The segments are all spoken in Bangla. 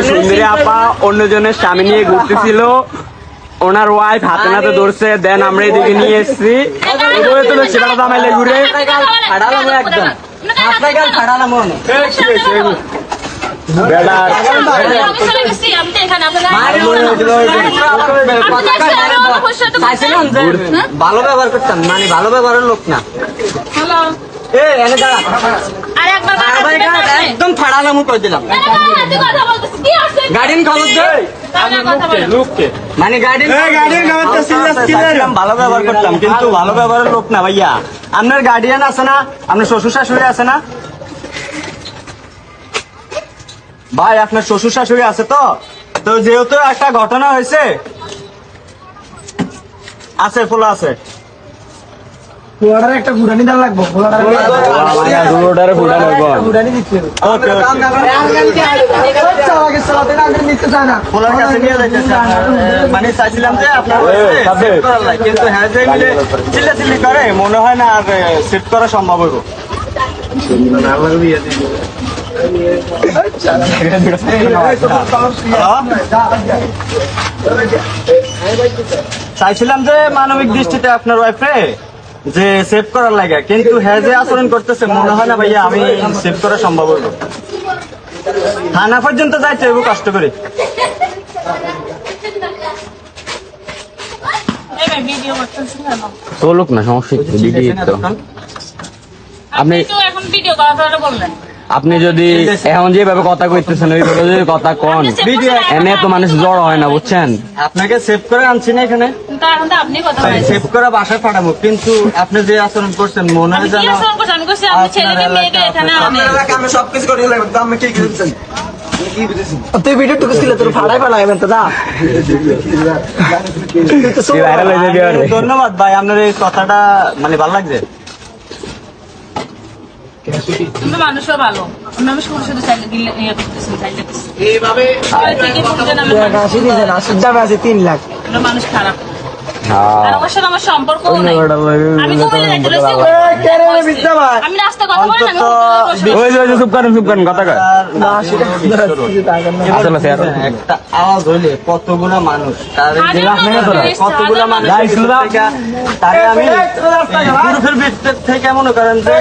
সুন্দরী আপা অন্যজনের স্বামী নিয়ে ঘুরতেছিল, ওনার ওয়াইফ হাতে নাতে ধরছে, দেন আমরা এদিকে নিয়ে এসেছি। এভাবে তো সেটা জামাইলে ঘুরে একদম ভালো ব্যবহার করতাম, মানে ভালো ব্যবহারের লোক না। একদম ফাড়ালাম করে দিলাম। গার্ডিয়ান খবর মানে ভালো ব্যবহার করতাম, কিন্তু ভালো ব্যবহারের লোক না ভাইয়া। আপনার গার্ডিয়ান আছে না, আপনার শ্বশুর শাশুড়ি আছে না ভাই? আপনার শ্বশুর শাশুড়ি আছে তো? তো যেহেতু একটা ঘটনা হয়েছে, আছে ফলো আছে, একটা ঘুরানি দাম লাগবো, মানে চাইছিলাম যে আপনার কিন্তু হ্যাঁ যে মিলে চিল্লাচিল্লি করে, মনে হয় না আর সেট করা সম্ভব হইব। চাইছিলাম যে মানবিক দৃষ্টিতে আপনার ওয়াইফে যে সেভ করার লাগে, কিন্তু হ্যাঁ যে আচরণ করতেছে, মনে হয় না ভাইয়া আমি সেভ করা সম্ভব হইব। থানা পর্যন্ত যাইতে হইব কষ্ট করে। চলুক না, সমস্যা আপনি এখন ভিডিও করা বললেন। আপনি যদি এখন যেভাবে কথা কইতেছেন ওইভাবে যদি কথা কন, এনে তো মানুষ জড় হয় না, বুঝছেন? আপনাকে সেভ করে আনছি না এখানে, সেভ করা বাসায় পাঠাবো, কিন্তু আপনি যে আচরণ করছেন মনে হয় যেন আমি সবকিছু করে আমি কি করছেন তুই ভিডিও টুকু ছিল তোর ফাড়াই ফেলাইবেন তো যা। ধন্যবাদ ভাই, আপনার এই কথাটা মানে ভালো লাগছে। মানুষও ভালো, আমি শুধু শুধু আছে 3 লাখ মানুষ খারাপ। আর ওর সাথে আমার সম্পর্ক নাই। আমি কুমিল্লা যাইতেছি, আমি রাস্তা কথা বলি না, আমি চুপ করেন কথা কয়। একটা আওয়াজ হইলে কতগুলো মানুষ, কতগুলো মানুষ তারে আমি গ্রুপের ভিতর থেকে মনে করেন যে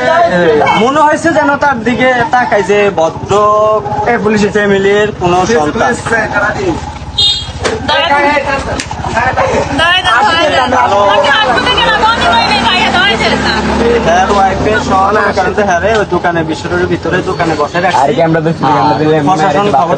মনে হয়েছে যেন তার দিকে তাকাই যে ভদ্র পুলিশ ফ্যামিলির কোন সন্তান। দোকানে বিশ্বরের ভিতরে দোকানে বসে রাখছি, প্রশাসন খবর